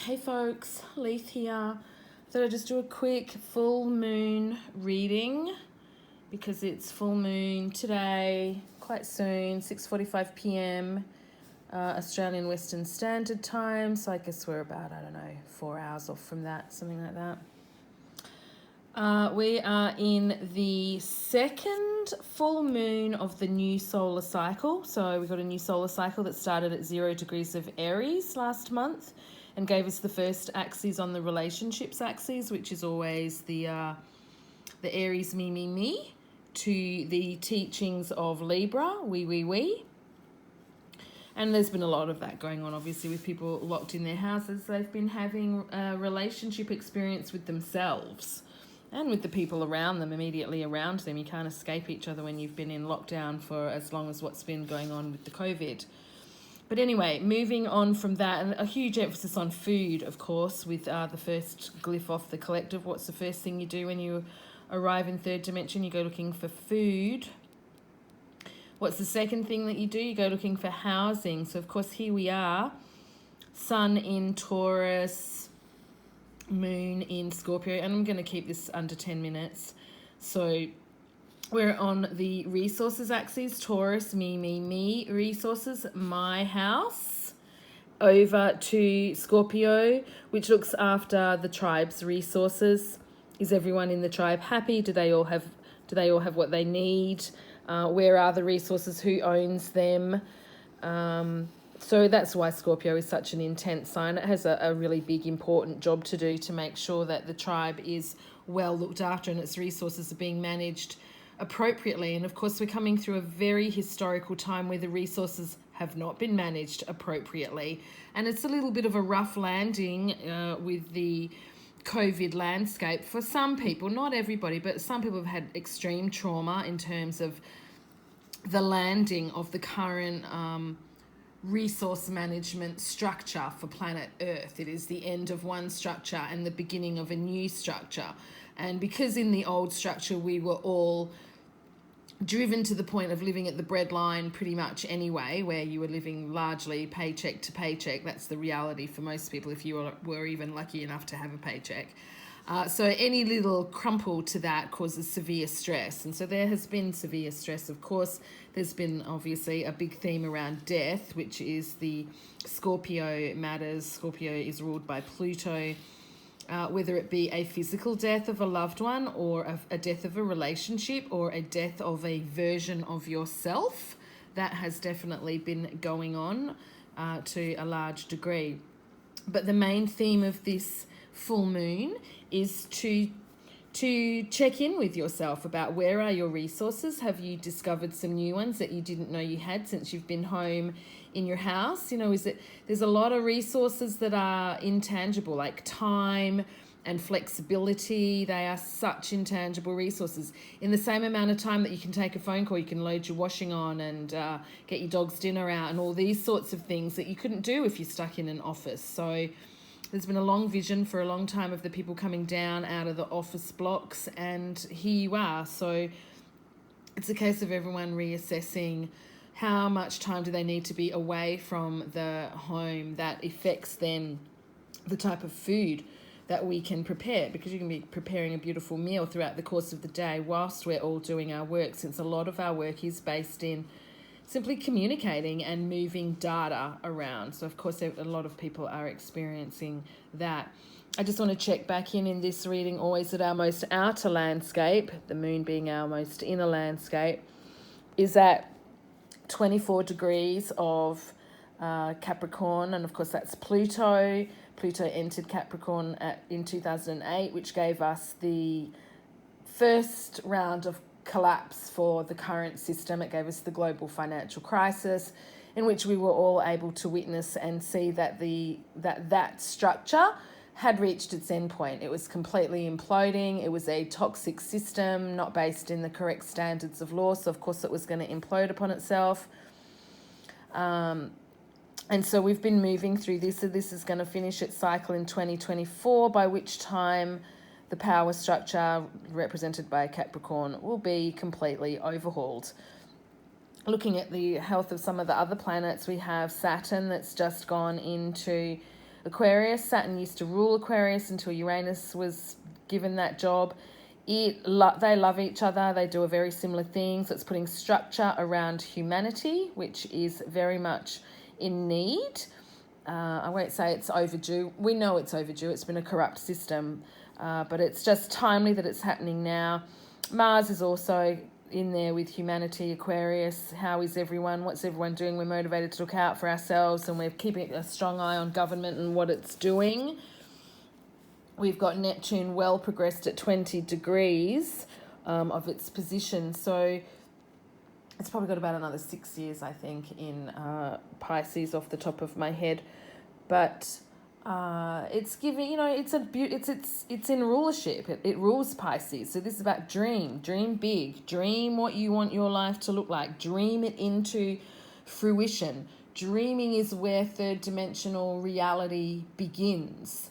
Hey folks, Leith here. Thought I'd just do a quick full moon reading because it's full moon today, quite soon, 6:45 p.m. Australian Western Standard Time. So I guess we're about, 4 hours off from that, something like that. We are in the second full moon of the new solar cycle. So we got a new solar cycle that started at 0 degrees of Aries last month and gave us the first axis on the relationships axis, which is always the Aries me, to the teachings of Libra, we. And there's been a lot of that going on, obviously, with people locked in their houses. They've been having a relationship experience with themselves and with the people around them, immediately around them. You can't escape each other when you've been in lockdown for as long as what's been going on with the COVID. But anyway, moving on from that, and a huge emphasis on food, of course, with the first glyph off the collective. What's the first thing you do when you arrive in third dimension? You go looking for food. What's the second thing that you do? You go looking for housing. So, of course, here we are, Sun in Taurus, Moon in Scorpio, and I'm going to keep this under 10 minutes. So we're on the resources axis, Taurus, me, resources, my house, over to Scorpio, which looks after the tribe's resources. Is everyone in the tribe happy? Do they all have what they need? Where are the resources? Who owns them? So that's why Scorpio is such an intense sign. It has a really big, important job to do to make sure that the tribe is well looked after and its resources are being managed appropriately. And of course, we're coming through a very historical time where the resources have not been managed appropriately. And it's a little bit of a rough landing with the COVID landscape for some people, not everybody, but some people have had extreme trauma in terms of the landing of the current resource management structure for planet Earth. It is the end of one structure and the beginning of a new structure. And because in the old structure we were all driven to the point of living at the breadline pretty much anyway, where you were living largely paycheck to paycheck. That's the reality for most people if you were even lucky enough to have a paycheck. So any little crumple to that causes severe stress. And so there has been severe stress, of course. There's been obviously a big theme around death, which is the Scorpio matters. Scorpio is ruled by Pluto. Whether it be a physical death of a loved one or a death of a relationship or a death of a version of yourself, that has definitely been going on to a large degree. But the main theme of this full moon is to check in with yourself about where are your resources. Have you discovered some new ones that you didn't know you had since you've been home in your house? There's a lot of resources that are intangible, like time and flexibility. They are such intangible resources. In the same amount of time that you can take a phone call, you can load your washing on and get your dog's dinner out and all these sorts of things that you couldn't do if you're stuck in an office. So there's been a long vision for a long time of the people coming down out of the office blocks, and here you are. So it's a case of everyone reassessing how much time do they need to be away from the home. That affects then the type of food that we can prepare, because you can be preparing a beautiful meal throughout the course of the day whilst we're all doing our work, since a lot of our work is based in simply communicating and moving data around. So, of course, a lot of people are experiencing that. I just want to check back in this reading always that our most outer landscape, the moon being our most inner landscape, is at 24 degrees of Capricorn. And, of course, that's Pluto. Pluto entered Capricorn in 2008, which gave us the first round of collapse for the current system. It gave us the global financial crisis, in which we were all able to witness and see that that structure had reached its end point. It was completely imploding. It was a toxic system, not based in the correct standards of law. So of course it was going to implode upon itself. And so we've been moving through this. So this is going to finish its cycle in 2024, by which time the power structure represented by Capricorn will be completely overhauled. Looking at the health of some of the other planets, we have Saturn that's just gone into Aquarius. Saturn used to rule Aquarius until Uranus was given that job. They love each other. They do a very similar thing. So it's putting structure around humanity, which is very much in need. I won't say it's overdue. We know it's overdue. It's been a corrupt system, but it's just timely that it's happening now. Mars is also in there with humanity, Aquarius. How is everyone? What's everyone doing? We're motivated to look out for ourselves, and we're keeping a strong eye on government and what it's doing. We've got Neptune well progressed at 20 degrees of its position. So it's probably got about another 6 years, I think, in Pisces off the top of my head. But it's giving, it's in rulership. It rules Pisces. So this is about dream big, dream what you want your life to look like, dream it into fruition. Dreaming is where third dimensional reality begins.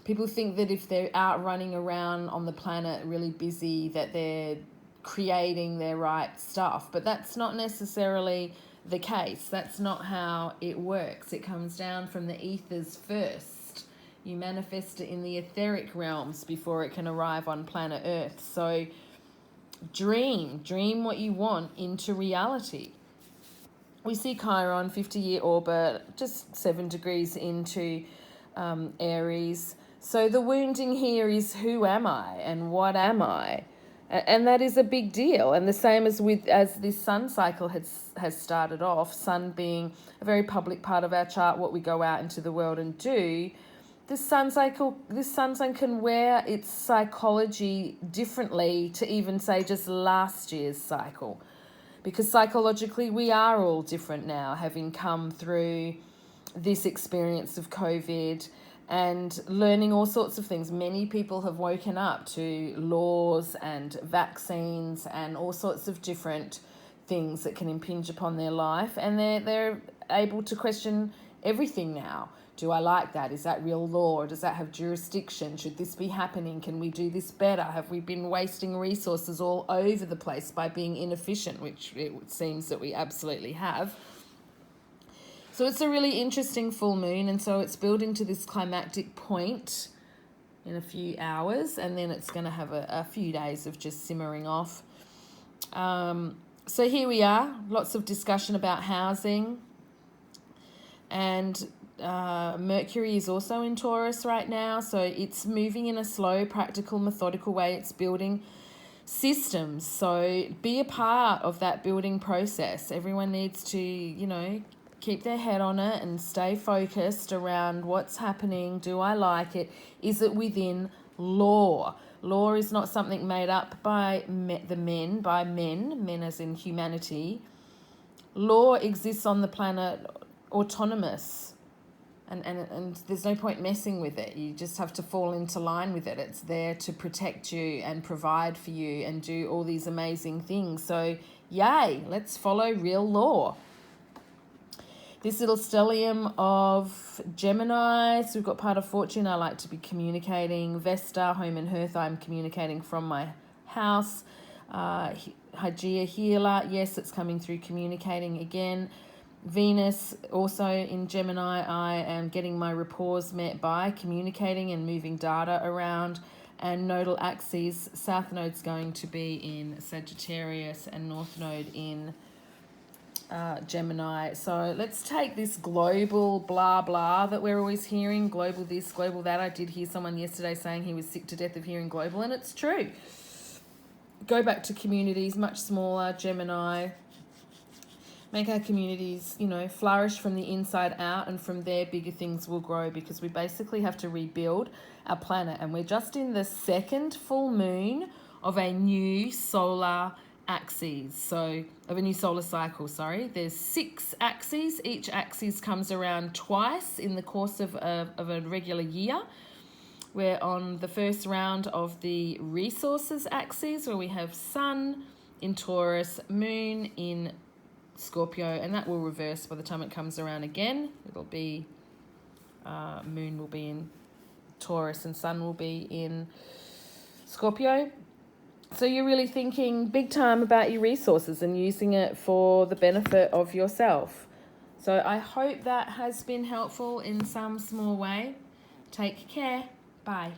People think that if they're out running around on the planet really busy, that they're creating their right stuff, but that's not necessarily the case. That's not how it works. It comes down from the ethers first. You manifest it in the etheric realms before it can arrive on planet Earth. So dream what you want into reality. We see Chiron, 50-year orbit, just 7 degrees into Aries. So the wounding here is, who am I and what am I? And that is a big deal. And the same as this sun cycle has started off, sun being a very public part of our chart, what we go out into the world and do. This sun sign can wear its psychology differently to even say just last year's cycle. Because psychologically we are all different now, having come through this experience of COVID and learning all sorts of things. Many people have woken up to laws and vaccines and all sorts of different things that can impinge upon their life, and they're able to question everything now. Do I like that? Is that real law? Or does that have jurisdiction? Should this be happening? Can we do this better? Have we been wasting resources all over the place by being inefficient, which it seems that we absolutely have. So it's a really interesting full moon, and so it's building to this climactic point in a few hours, and then it's going to have a few days of just simmering off. So here we are, lots of discussion about housing, and Mercury is also in Taurus right now, so it's moving in a slow, practical, methodical way. It's building systems, so be a part of that building process. Everyone needs to, keep their head on it and stay focused around what's happening. Do I like it? Is it within law? Law is not something made up by men as in humanity. Law exists on the planet autonomous, and there's no point messing with it. You just have to fall into line with it. It's there to protect you and provide for you and do all these amazing things. So yay, let's follow real law. This little stellium of Gemini, so we've got part of fortune. I like to be communicating. Vesta, home and hearth, I'm communicating from my house. Hygeia, healer, yes, it's coming through communicating again. Venus, also in Gemini, I am getting my rapports met by communicating and moving data around. And nodal axes, south node's going to be in Sagittarius and north node in Gemini. So let's take this global blah blah that we're always hearing, global this, global that. I did hear someone yesterday saying he was sick to death of hearing global, and it's true. Go back to communities much smaller, Gemini. Make our communities, flourish from the inside out, and from there bigger things will grow, because we basically have to rebuild our planet, and we're just in the second full moon of a new solar of a new solar cycle, There's 6 axes. Each axis comes around twice in the course of a regular year. We're on the first round of the resources axis, where we have Sun in Taurus, Moon in Scorpio, and that will reverse by the time it comes around again. It'll be Moon will be in Taurus and Sun will be in Scorpio. So you're really thinking big time about your resources and using it for the benefit of yourself. So I hope that has been helpful in some small way. Take care. Bye.